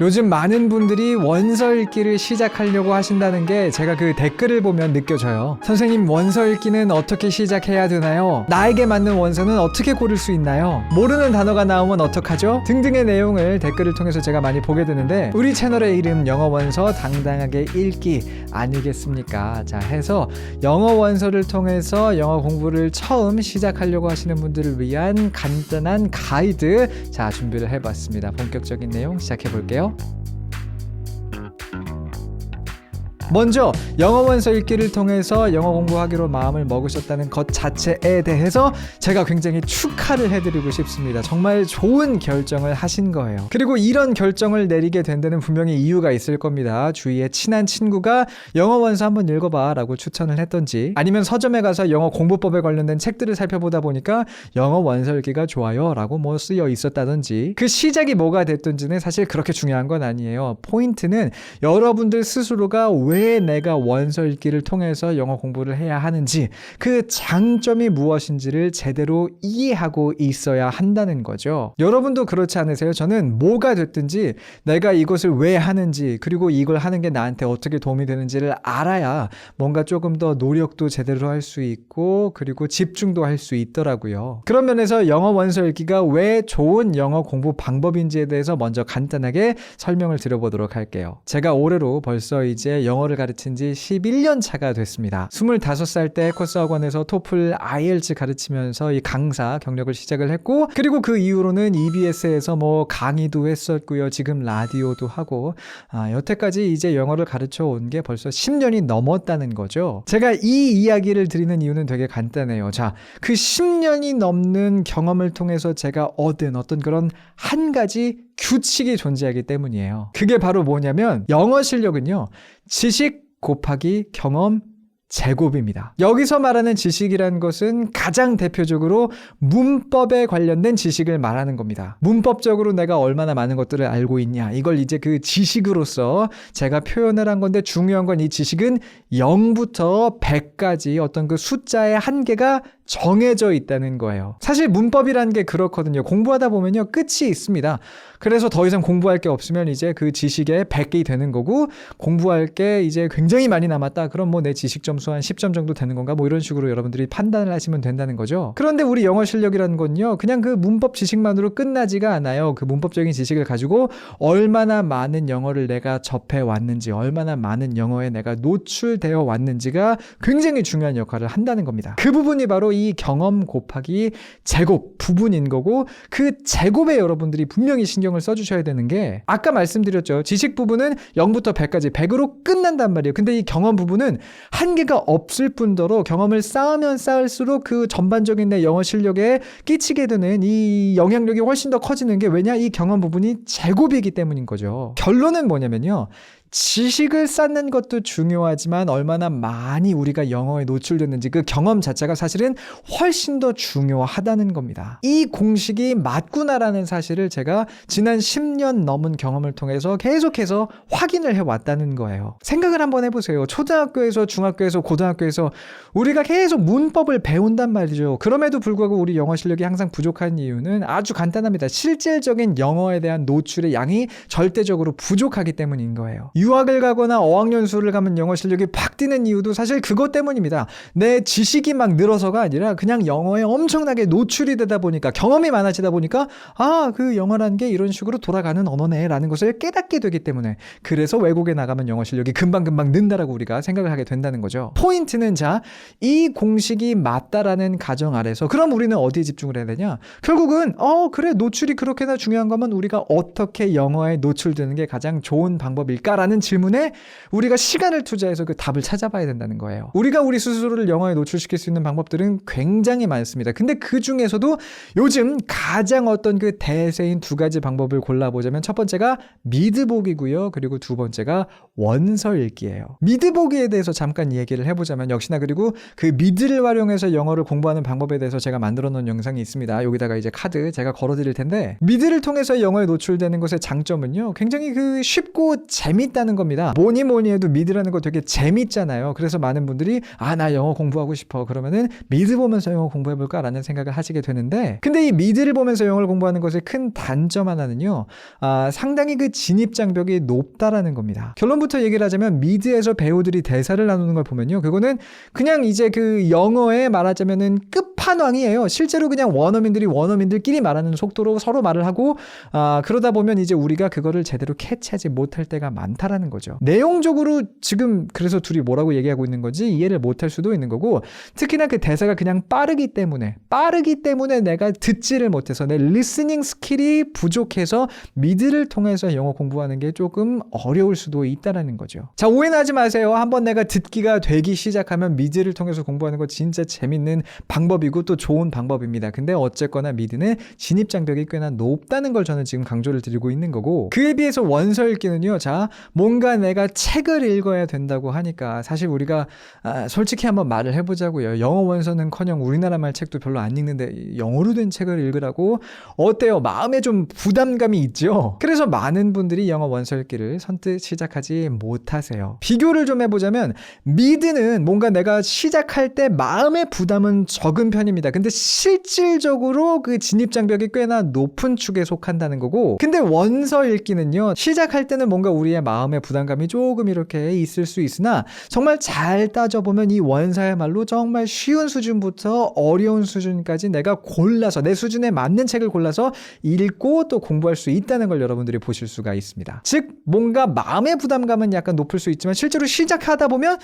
요즘 많은 분들이 원서 읽기를 시작하려고 하신다는 게 제가 그 댓글을 보면 느껴져요. 선생님, 원서 읽기는 어떻게 시작해야 되나요? 나에게 맞는 원서는 어떻게 고를 수 있나요? 모르는 단어가 나오면 어떡하죠? 등등의 내용을 댓글을 통해서 제가 많이 보게 되는데, 우리 채널의 이름 영어 원서 당당하게 읽기 아니겠습니까? 자, 해서 영어 원서를 통해서 영어 공부를 처음 시작하려고 하시는 분들을 위한 간단한 가이드, 자, 준비를 해봤습니다. 본격적인 내용 시작해 볼게요. 먼저 영어 원서 읽기를 통해서 영어 공부하기로 마음을 먹으셨다는 것 자체에 대해서 제가 굉장히 축하를 해드리고 싶습니다. 정말 좋은 결정을 하신 거예요. 그리고 이런 결정을 내리게 된 데는 분명히 이유가 있을 겁니다. 주위에 친한 친구가 영어 원서 한번 읽어봐 라고 추천을 했던지, 아니면 서점에 가서 영어 공부법에 관련된 책들을 살펴보다 보니까 영어 원서 읽기가 좋아요 라고 뭐 쓰여 있었다든지, 그 시작이 뭐가 됐든지는 사실 그렇게 중요한 건 아니에요. 포인트는 여러분들 스스로가 왜 내가 원서 읽기를 통해서 영어 공부를 해야 하는지, 그 장점이 무엇인지를 제대로 이해하고 있어야 한다는 거죠. 여러분도 그렇지 않으세요? 저는 뭐가 됐든지 내가 이것을 왜 하는지, 그리고 이걸 하는 게 나한테 어떻게 도움이 되는지를 알아야 뭔가 조금 더 노력도 제대로 할 수 있고, 그리고 집중도 할 수 있더라고요. 그런 면에서 영어 원서 읽기가 왜 좋은 영어 공부 방법인지에 대해서 먼저 간단하게 설명을 드려보도록 할게요. 제가 올해로 벌써 이제 영어를 가르친 지 11년 차가 됐습니다. 25살 때 코스 학원에서 토플, IELTS 가르치면서 이 강사 경력을 시작을 했고, 그리고 그 이후로는 EBS에서 뭐 강의도 했었고요. 지금 라디오도 하고, 여태까지 이제 영어를 가르쳐 온 게 벌써 10년이 넘었다는 거죠. 제가 이 이야기를 드리는 이유는 되게 간단해요. 자, 그 10년이 넘는 경험을 통해서 제가 얻은 어떤 그런 한 가지 규칙이 존재하기 때문이에요. 그게 바로 뭐냐면, 영어 실력은요, 지식 곱하기 경험 제곱입니다. 여기서 말하는 지식이라는 것은 가장 대표적으로 문법에 관련된 지식을 말하는 겁니다. 문법적으로 내가 얼마나 많은 것들을 알고 있냐, 이걸 이제 그 지식으로서 제가 표현을 한 건데, 중요한 건 이 지식은 0부터 100까지 어떤 그 숫자의 한계가 정해져 있다는 거예요. 사실 문법이라는 게 그렇거든요. 공부하다 보면요, 끝이 있습니다. 그래서 더 이상 공부할 게 없으면 이제 그 지식의 100이 되는 거고, 공부할 게 이제 굉장히 많이 남았다. 그럼 뭐 내 지식 점수 한 10점 정도 되는 건가? 뭐 이런 식으로 여러분들이 판단을 하시면 된다는 거죠. 그런데 우리 영어 실력이라는 건요, 그냥 그 문법 지식만으로 끝나지가 않아요. 그 문법적인 지식을 가지고 얼마나 많은 영어를 내가 접해 왔는지, 얼마나 많은 영어에 내가 노출되어 왔는지가 굉장히 중요한 역할을 한다는 겁니다. 그 부분이 바로 이 경험 곱하기 제곱 부분인 거고, 그 제곱에 여러분들이 분명히 신경을 써주셔야 되는 게, 아까 말씀드렸죠. 지식 부분은 0부터 100까지 100으로 끝난단 말이에요. 근데 이 경험 부분은 한계가 없을 뿐더러 경험을 쌓으면 쌓을수록 그 전반적인 내 영어 실력에 끼치게 되는 이 영향력이 훨씬 더 커지는 게, 왜냐? 이 경험 부분이 제곱이기 때문인 거죠. 결론은 뭐냐면요, 지식을 쌓는 것도 중요하지만 얼마나 많이 우리가 영어에 노출됐는지, 그 경험 자체가 사실은 훨씬 더 중요하다는 겁니다. 이 공식이 맞구나라는 사실을 제가 지난 10년 넘은 경험을 통해서 계속해서 확인을 해왔다는 거예요. 생각을 한번 해보세요. 초등학교에서, 중학교에서, 고등학교에서 우리가 계속 문법을 배운단 말이죠. 그럼에도 불구하고 우리 영어 실력이 항상 부족한 이유는 아주 간단합니다. 실질적인 영어에 대한 노출의 양이 절대적으로 부족하기 때문인 거예요. 유학을 가거나 어학연수를 가면 영어 실력이 팍 뛰는 이유도 사실 그것 때문입니다. 내 지식이 막 늘어서가 아니라 그냥 영어에 엄청나게 노출이 되다 보니까, 경험이 많아지다 보니까, 그 영어라는 게 이런 식으로 돌아가는 언어네 라는 것을 깨닫게 되기 때문에, 그래서 외국에 나가면 영어 실력이 금방금방 는다라고 우리가 생각을 하게 된다는 거죠. 포인트는, 자, 이 공식이 맞다라는 가정 아래서 그럼 우리는 어디에 집중을 해야 되냐? 결국은 그래, 노출이 그렇게나 중요한 거면 우리가 어떻게 영어에 노출되는 게 가장 좋은 방법일까라는 질문에 우리가 시간을 투자해서 그 답을 찾아봐야 된다는 거예요. 우리가 우리 스스로를 영어에 노출시킬 수 있는 방법들은 굉장히 많습니다. 근데 그 중에서도 요즘 가장 어떤 그 대세인 두 가지 방법을 골라보자면, 첫 번째가 미드보기고요. 그리고 두 번째가 원서 읽기예요. 미드보기에 대해서 잠깐 얘기해 얘기를 해보자면 역시나 그리고 그 미드를 활용해서 영어를 공부하는 방법에 대해서 제가 만들어 놓은 영상이 있습니다. 여기다가 이제 카드 제가 걸어 드릴 텐데 미드를 통해서 영어에 노출되는 것의 장점은요. 굉장히 그 쉽고 재밌다는 겁니다. 뭐니 해도 미드라는 거 되게 재밌잖아요. 그래서 많은 분들이 나 영어 공부하고 싶어. 그러면은 미드 보면서 영어 공부해볼까? 라는 생각을 하시게 되는데 근데 이 미드를 보면서 영어를 공부하는 것의 큰 단점 하나는요. 상당히 그 진입장벽이 높다라는 겁니다. 결론부터 얘기를 하자면 미드에서 배우들이 대사를 나누는 걸 보면요. 그거는 그냥 이제 그 영어에 말하자면은 끝판왕이에요. 실제로 그냥 원어민들끼리 말하는 속도로 서로 말을 하고 그러다 보면 이제 우리가 그거를 제대로 캐치하지 못할 때가 많다라는 거죠. 내용적으로 지금 그래서 둘이 뭐라고 얘기하고 있는 건지 이해를 못할 수도 있는 거고 특히나 그 대사가 그냥 빠르기 때문에 내가 듣지를 못해서 내 리스닝 스킬이 부족해서 미드를 통해서 영어 공부하는 게 조금 어려울 수도 있다라는 거죠. 자, 오해는 하지 마세요. 한번 내가 듣기가 되기 시작하면 미드를 통해서 공부하는 거 진짜 재밌는 방법이고 또 좋은 방법입니다. 근데 어쨌거나 미드는 진입장벽이 꽤나 높다는 걸 저는 지금 강조를 드리고 있는 거고 그에 비해서 원서 읽기는요. 자, 뭔가 내가 책을 읽어야 된다고 하니까 사실 우리가 솔직히 한번 말을 해보자고요. 영어 원서는커녕 우리나라 말 책도 별로 안 읽는데 영어로 된 책을 읽으라고 어때요? 마음에 좀 부담감이 있죠? 그래서 많은 분들이 영어 원서 읽기를 선뜻 시작하지 못하세요. 비교를 좀 해보자면 미드는 뭔가 내가 시작할 때 마음의 부담은 적은 편입니다. 근데 실질적으로 그 진입장벽이 꽤나 높은 축에 속한다는 거고 근데 원서 읽기는요. 시작할 때는 뭔가 우리의 마음의 부담감이 조금 이렇게 있을 수 있으나 정말 잘 따져보면 이 원서야말로 정말 쉬운 수준부터 어려운 수준까지 내가 골라서 내 수준에 맞는 책을 골라서 읽고 또 공부할 수 있다는 걸 여러분들이 보실 수가 있습니다. 즉 뭔가 마음의 부담감은 약간 높을 수 있지만 실제로 시작하다 보면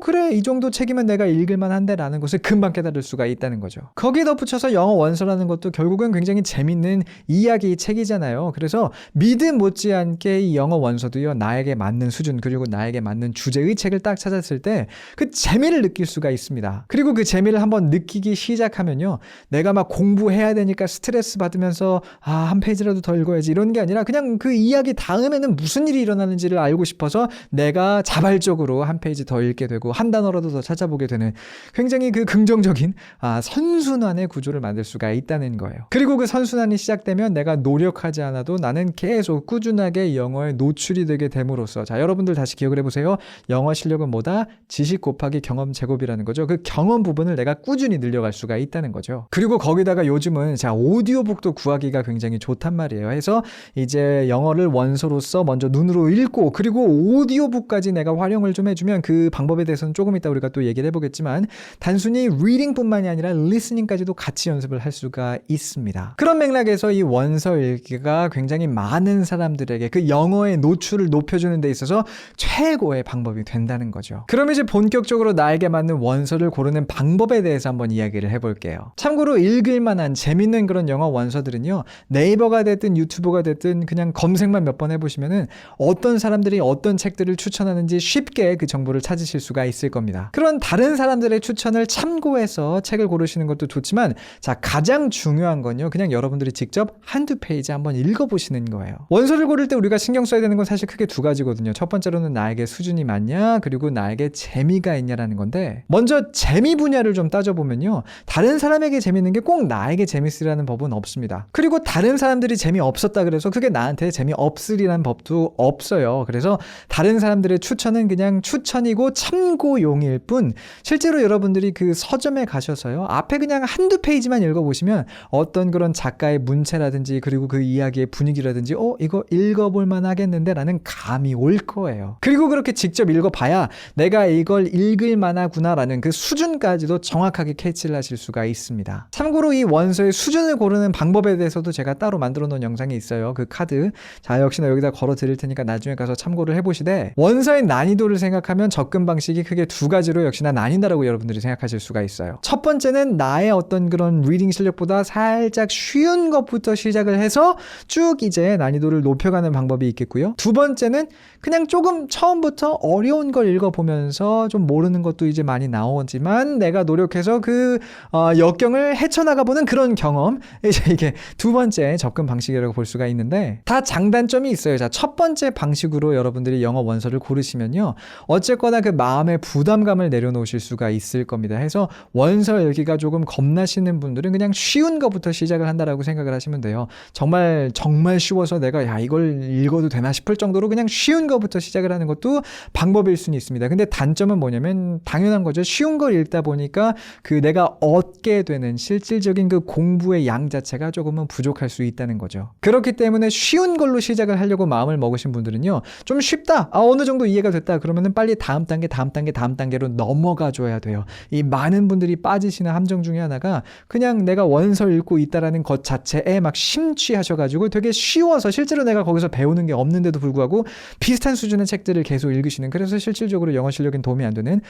그래 이 정도 책이면 내가 읽을만 한데 라는 것을 금방 깨달을 수가 있다는 거죠. 거기에 덧붙여서 영어 원서라는 것도 결국은 굉장히 재밌는 이야기 책이잖아요. 그래서 미드 못지않게 이 영어 원서도요 나에게 맞는 수준 그리고 나에게 맞는 주제의 책을 딱 찾았을 때 그 재미를 느낄 수가 있습니다. 그리고 그 재미를 한번 느끼기 시작하면요 내가 막 공부해야 되니까 스트레스 받으면서 한 페이지라도 더 읽어야지 이런 게 아니라 그냥 그 이야기 다음에는 무슨 일이 일어나는지를 알고 싶어서 내가 자발적으로 한 페이지 더 읽게 되고 한 단어라도 더 찾아보게 되는 굉장히 그 긍정적인 선순환의 구조를 만들 수가 있다는 거예요. 그리고 그 선순환이 시작되면 내가 노력하지 않아도 나는 계속 꾸준하게 영어에 노출이 되게 됨으로써 자 여러분들 다시 기억을 해보세요. 영어 실력은 뭐다? 지식 곱하기 경험 제곱이라는 거죠. 그 경험 부분을 내가 꾸준히 늘려갈 수가 있다는 거죠. 그리고 거기다가 요즘은 자 오디오북도 구하기가 굉장히 좋단 말이에요. 해서 이제 영어를 원서로서 먼저 눈으로 읽고 그리고 오디오북까지 내가 활용을 좀 해주면 그 방법에 대해서는 조금 이따 우리가 또 얘기를 해보겠지만 단순히 리딩뿐만이 아니라 리스닝까지도 같이 연습을 할 수가 있습니다. 그런 맥락에서 이 원서 읽기가 굉장히 많은 사람들에게 그 영어의 노출을 높여주는 데 있어서 최고의 방법이 된다는 거죠. 그럼 이제 본격적으로 나에게 맞는 원서를 고르는 방법에 대해서 한번 이야기를 해볼게요. 참고로 읽을 만한 재밌는 그런 영어 원서들은요 네이버가 됐든 유튜브가 됐든 그냥 검색만 몇 번 해보시면은 어떤 사람들이 어떤 책들을 추천하는지 쉽게 그 정보를 찾으실 수가 있을 겁니다. 그런 다른 사람들의 추천을 참고해서 책을 고르시는 것도 좋지만 자 가장 중요한 건요 그냥 여러분들이 직접 한두 페이지 한번 읽어보시는 거예요. 원서를 고를 때 우리가 신경 써야 되는 건 사실 크게 두 가지거든요. 첫 번째로는 나에게 수준이 맞냐 그리고 나에게 재미가 있냐라는 건데 먼저 재미 분야를 좀 따져보면요 다른 사람에게 재밌는 게 꼭 나에게 재밌으리라는 법은 없습니다. 그리고 다른 사람들이 재미없었다 그래서 그게 나한테 재미없으리라는 법도 없어요. 그래서 다른 사람들의 추천은 그냥 추천이고 참고용일 뿐 실제로 여러분들이 그 서점에 가셔서요 앞에 그냥 한두 페이지만 읽어보시면 어떤 그런 작가의 문체라든지 그리고 그 이야기의 분위기라든지 이거 읽어볼만 하겠는데 라는 감이 올 거예요. 그리고 그렇게 직접 읽어봐야 내가 이걸 읽을 만하구나 라는 그 수준까지도 정확하게 캐치를 하실 수가 있습니다. 참고로 이 원서의 수준을 고르는 방법에 대해서도 제가 따로 만들어 놓은 영상이 있어요. 그 카드 자 역시나 여기다 걸어 드릴 테니까 나중에 가서 참고를 해보시되 원서의 난이도를 생각하면 접근 방식이 크게 두 가지로 역시나 나뉜다라고 여러분들이 생각하실 수가 있어요. 첫 번째 번째는 나의 어떤 그런 리딩 실력보다 살짝 쉬운 것부터 시작을 해서 쭉 이제 난이도를 높여가는 방법이 있겠고요. 두 번째는 그냥 조금 처음부터 어려운 걸 읽어보면서 좀 모르는 것도 이제 많이 나오지만 내가 노력해서 그 역경을 헤쳐나가보는 그런 경험, 이제 이게 두 번째 접근 방식이라고 볼 수가 있는데 다 장단점이 있어요. 자, 첫 번째 방식으로 여러분들이 영어 원서를 고르시면요, 어쨌거나 그 마음의 부담감을 내려놓으실 수가 있을 겁니다. 해서 원서 읽기가 조금 겁나시는 분들은 그냥 쉬운 것부터 시작을 한다라고 생각을 하시면 돼요. 정말 쉬워서 내가 이걸 읽어도 되나 싶을 정도로 그냥 쉬운 것부터 시작을 하는 것도 방법일 수는 있습니다. 근데 단점은 뭐냐면 당연한 거죠. 쉬운 걸 읽다 보니까 그 내가 얻게 되는 실질적인 그 공부의 양 자체가 조금은 부족할 수 있다는 거죠. 그렇기 때문에 쉬운 걸로 시작을 하려고 마음을 먹으신 분들은요, 좀 쉽다, 어느 정도 이해가 됐다 그러면은 빨리 다음 단계로 넘어가 줘야 돼요. 이 많은 분들이 빠지시는 함정 중에 하나가 그냥 내가 원서 읽고 있다라는 것 자체에 막 심취하셔가지고 되게 쉬워서 실제로 내가 거기서 배우는 게 없는데도 불구하고 비슷한 수준의 책들을 계속 읽으시는, 그래서 실질적으로 영어 실력엔 도움이 안 되는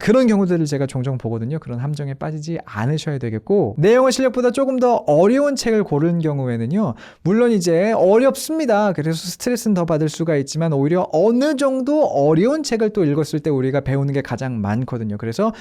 그런 경우들을 제가 종종 보거든요. 그런 함정에 빠지지 않으셔야 되겠고, 내 영어 실력보다 조금 더 어려운 책을 고른 경우에는요, 물론 이제 어렵습니다. 그래서 스트레스는 더 받을 수가 있지만 오히려 어느 정도 어려운 책을 또 읽었을 때 우리가 배우는 게 가장 많거든요. 그래서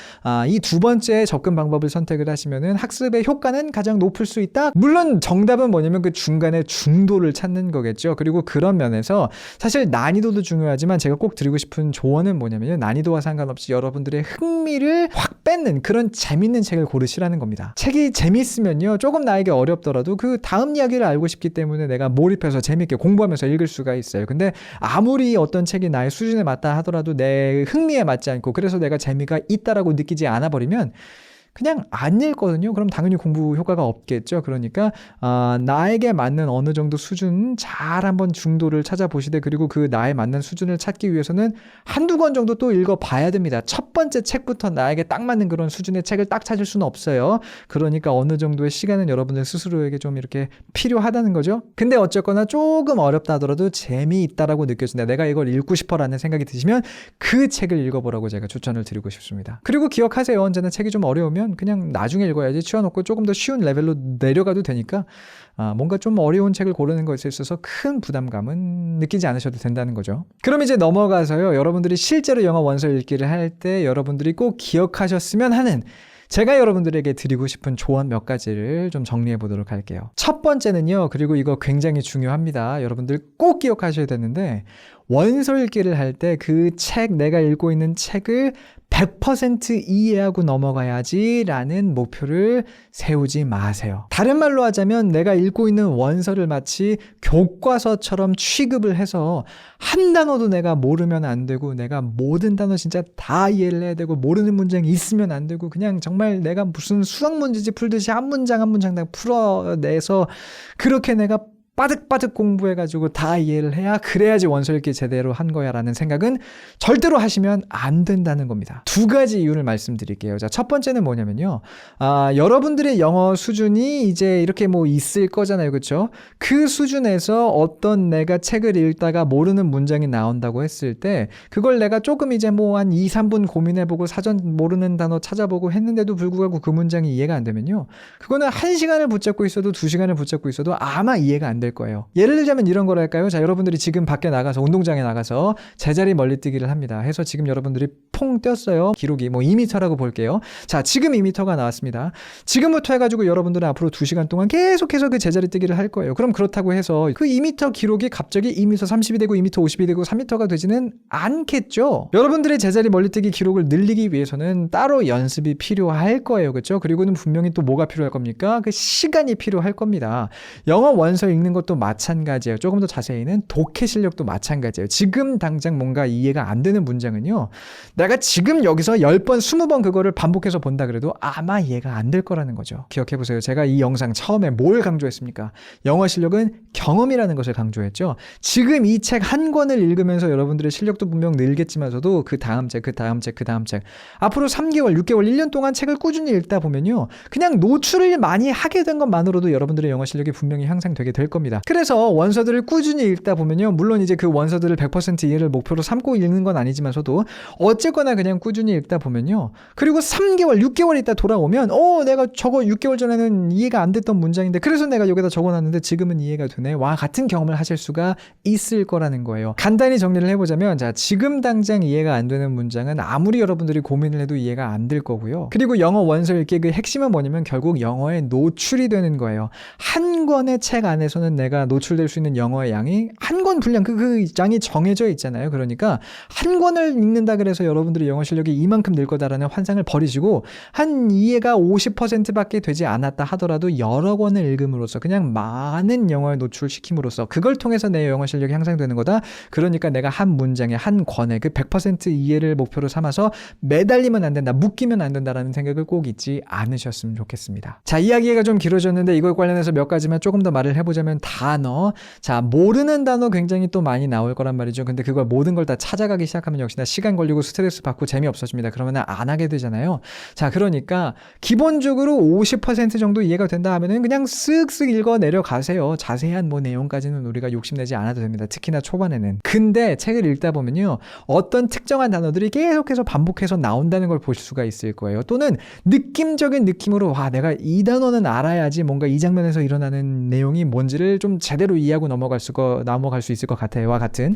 이 두 번째 접근 방법을 선택을 하시면은 학습의 효과는 가장 높을 수 있다. 물론 정답은 뭐냐면 그 중간에 중도를 찾는 거겠죠. 그리고 그런 면에서 사실 난이도도 중요하지만 제가 꼭 드리고 싶은 조언은 뭐냐면 난이도와 상관없이 여러분들의 흥미를 확 뺏는 그런 재밌는 책을 고르시라는 겁니다. 책이 재밌으면요, 조금 나에게 어렵더라도 그 다음 이야기를 알고 싶기 때문에 내가 몰입해서 재밌게 공부하면서 읽을 수가 있어요. 근데 아무리 어떤 책이 나의 수준에 맞다 하더라도 내 흥미에 맞지 않고 그래서 내가 재미가 있다라고 느끼지 않아 버리면 그냥 안 읽거든요. 그럼 당연히 공부 효과가 없겠죠. 그러니까 나에게 맞는 어느 정도 수준 잘 한번 중도를 찾아보시되, 그리고 그 나에 맞는 수준을 찾기 위해서는 한두 권 정도 또 읽어봐야 됩니다. 첫 번째 책부터 나에게 딱 맞는 그런 수준의 책을 딱 찾을 수는 없어요. 그러니까 어느 정도의 시간은 여러분들 스스로에게 좀 이렇게 필요하다는 거죠. 근데 어쨌거나 조금 어렵다 하더라도 재미있다라고 느껴진다, 내가 이걸 읽고 싶어라는 생각이 드시면 그 책을 읽어보라고 제가 추천을 드리고 싶습니다. 그리고 기억하세요. 언제나 책이 좀 어려우면 그냥 나중에 읽어야지 치워놓고 조금 더 쉬운 레벨로 내려가도 되니까 뭔가 좀 어려운 책을 고르는 것에 있어서 큰 부담감은 느끼지 않으셔도 된다는 거죠. 그럼 이제 넘어가서요, 여러분들이 실제로 영어 원서 읽기를 할 때 여러분들이 꼭 기억하셨으면 하는, 제가 여러분들에게 드리고 싶은 조언 몇 가지를 좀 정리해 보도록 할게요. 첫 번째는요, 그리고 이거 굉장히 중요합니다. 여러분들 꼭 기억하셔야 되는데, 원서 읽기를 할 때 그 책, 내가 읽고 있는 책을 100% 이해하고 넘어가야지 라는 목표를 세우지 마세요. 다른 말로 하자면 내가 읽고 있는 원서를 마치 교과서처럼 취급을 해서 한 단어도 내가 모르면 안 되고, 내가 모든 단어 진짜 다 이해를 해야 되고, 모르는 문장이 있으면 안 되고, 그냥 정말 내가 무슨 수학 문제집 풀듯이 한 문장 한 문장 다 풀어내서 그렇게 내가 빠득빠득 공부해가지고 다 이해를 해야, 그래야지 원서 읽기 제대로 한 거야 라는 생각은 절대로 하시면 안 된다는 겁니다. 두 가지 이유를 말씀드릴게요. 자, 첫 번째는 뭐냐면요, 여러분들의 영어 수준이 이제 이렇게 뭐 있을 거잖아요. 그렇죠? 그 수준에서 어떤 내가 책을 읽다가 모르는 문장이 나온다고 했을 때 그걸 내가 조금 이제 뭐 한 2, 3분 고민해보고 사전 모르는 단어 찾아보고 했는데도 불구하고 그 문장이 이해가 안 되면요, 그거는 1시간을 붙잡고 있어도 2시간을 붙잡고 있어도 아마 이해가 안 될 거예요. 예를 들자면 이런 거랄까요? 자, 여러분들이 지금 밖에 나가서 운동장에 나가서 제자리 멀리뛰기를 합니다. 해서 지금 여러분들이 퐁 뛰었어요. 기록이 뭐 2m라고 볼게요. 자, 지금 2m가 나왔습니다. 지금부터 해가지고 여러분들은 앞으로 2시간 동안 계속해서 그 제자리 뛰기를 할 거예요. 그럼 그렇다고 해서 그 2m 기록이 갑자기 2m 30이 되고 2m 50이 되고 3m가 되지는 않겠죠. 여러분들의 제자리 멀리뛰기 기록을 늘리기 위해서는 따로 연습이 필요할 거예요. 그렇죠? 그리고는 분명히 또 뭐가 필요할 겁니까? 그 시간이 필요할 겁니다. 영어 원서 읽는 것도 마찬가지예요. 조금 더 자세히는 독해 실력도 마찬가지예요. 지금 당장 뭔가 이해가 안 되는 문장은요, 내가 지금 여기서 10번, 20번 그거를 반복해서 본다 그래도 아마 이해가 안 될 거라는 거죠. 기억해보세요. 제가 이 영상 처음에 뭘 강조했습니까? 영어 실력은 경험이라는 것을 강조했죠. 지금 이 책 한 권을 읽으면서 여러분들의 실력도 분명 늘겠지만서도 그 다음 책 앞으로 3개월, 6개월, 1년 동안 책을 꾸준히 읽다 보면요, 그냥 노출을 많이 하게 된 것만으로도 여러분들의 영어 실력이 분명히 향상되게 될 겁니다. 그래서 원서들을 꾸준히 읽다 보면요, 물론 이제 그 원서들을 100% 이해를 목표로 삼고 읽는 건 아니지만서도 어쨌거나 어쨌거나 그냥 꾸준히 읽다 보면요. 그리고 3개월, 6개월 있다 돌아오면 내가 저거 6개월 전에는 이해가 안 됐던 문장인데 그래서 내가 여기다 적어놨는데 지금은 이해가 되네. 와 같은 경험을 하실 수가 있을 거라는 거예요. 간단히 정리를 해보자면 자 지금 당장 이해가 안 되는 문장은 아무리 여러분들이 고민을 해도 이해가 안 될 거고요. 그리고 영어 원서 읽기 그 핵심은 뭐냐면 결국 영어에 노출이 되는 거예요. 한 권의 책 안에서는 내가 노출될 수 있는 영어의 양이 한 권 분량 그 양이 정해져 있잖아요. 그러니까 한 권을 읽는다 그래서 여러분들의 영어 실력이 이만큼 늘 거다라는 환상을 버리시고 한 이해가 50%밖에 되지 않았다 하더라도 여러 권을 읽음으로써 그냥 많은 영어에 노출시킴으로써 그걸 통해서 내 영어 실력이 향상되는 거다. 그러니까 내가 한 문장에 한 권에 그 100% 이해를 목표로 삼아서 매달리면 안 된다, 묶이면 안 된다라는 생각을 꼭 잊지 않으셨으면 좋겠습니다. 자, 이야기가 좀 길어졌는데 이걸 관련해서 몇 가지만 조금 더 말을 해보자면 단어. 자, 모르는 단어 굉장히 또 많이 나올 거란 말이죠. 근데 그걸 모든 걸 다 찾아가기 시작하면 역시나 시간 걸리고 스트레스 받고 재미없어집니다. 그러면 안 하게 되잖아요. 자, 그러니까 기본적으로 50% 정도 이해가 된다 하면은 그냥 쓱쓱 읽어 내려가세요. 자세한 뭐 내용까지는 우리가 욕심내지 않아도 됩니다. 특히나 초반에는. 근데 책을 읽다 보면요. 어떤 특정한 단어들이 계속해서 반복해서 나온다는 걸 볼 수가 있을 거예요. 또는 느낌적인 느낌으로 와 내가 이 단어는 알아야지 뭔가 이 장면에서 일어나는 내용이 뭔지를 좀 제대로 이해하고 넘어갈 수 있을 것 같아요. 와 같은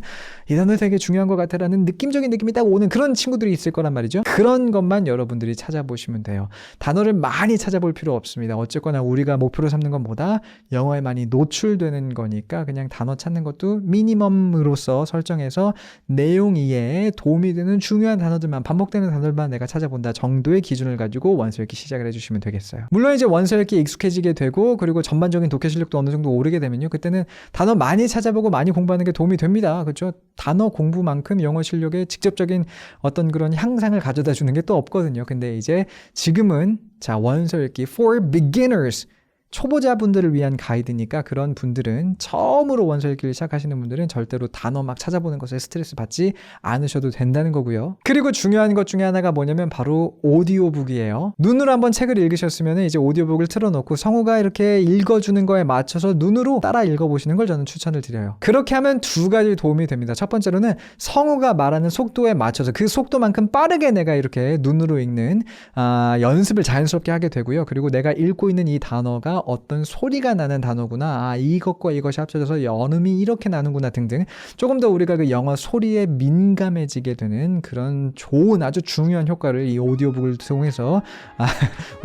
이 단어 되게 중요한 것 같아라는 느낌적인 느낌이 딱 오는 그런 친구들이 있을 거란 말이죠. 그런 것만 여러분들이 찾아보시면 돼요. 단어를 많이 찾아볼 필요 없습니다. 어쨌거나 우리가 목표로 삼는 건 뭐다? 영어에 많이 노출되는 거니까 그냥 단어 찾는 것도 미니멈으로서 설정해서 내용 이해에 도움이 되는 중요한 단어들만 반복되는 단어들만 내가 찾아본다 정도의 기준을 가지고 원서 읽기 시작을 해주시면 되겠어요. 물론 이제 원서 읽기 익숙해지게 되고 그리고 전반적인 독해 실력도 어느 정도 오르게 되면요. 그때는 단어 많이 찾아보고 많이 공부하는 게 도움이 됩니다. 그렇죠? 단어 공부만큼 영어 실력에 직접적인 어떤 그런 향상을 가져다 주는 게 또 없거든요. 근데 이제 지금은 자 원서 읽기 for beginners 초보자분들을 위한 가이드니까 그런 분들은 처음으로 원서 읽기를 시작하시는 분들은 절대로 단어 막 찾아보는 것에 스트레스 받지 않으셔도 된다는 거고요. 그리고 중요한 것 중에 하나가 뭐냐면 바로 오디오북이에요. 눈으로 한번 책을 읽으셨으면 이제 오디오북을 틀어놓고 성우가 이렇게 읽어주는 거에 맞춰서 눈으로 따라 읽어보시는 걸 저는 추천을 드려요. 그렇게 하면 두 가지 도움이 됩니다. 첫 번째로는 성우가 말하는 속도에 맞춰서 그 속도만큼 빠르게 내가 이렇게 눈으로 읽는 연습을 자연스럽게 하게 되고요. 그리고 내가 읽고 있는 이 단어가 어떤 소리가 나는 단어구나. 이것과 이것이 합쳐져서 연음이 이렇게 나는구나 등등. 조금 더 우리가 그 영어 소리에 민감해지게 되는 그런 좋은 아주 중요한 효과를 이 오디오북을 통해서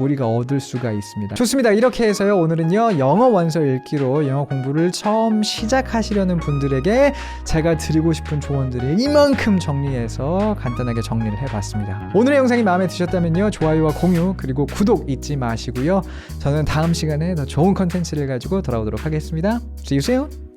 우리가 얻을 수가 있습니다. 좋습니다. 이렇게 해서요. 오늘은요. 영어 원서 읽기로 영어 공부를 처음 시작하시려는 분들에게 제가 드리고 싶은 조언들을 이만큼 정리해서 간단하게 정리를 해봤습니다. 오늘의 영상이 마음에 드셨다면요. 좋아요와 공유 그리고 구독 잊지 마시고요. 저는 다음 시간에 더 좋은 컨텐츠를 가지고 돌아오도록 하겠습니다. See you soon!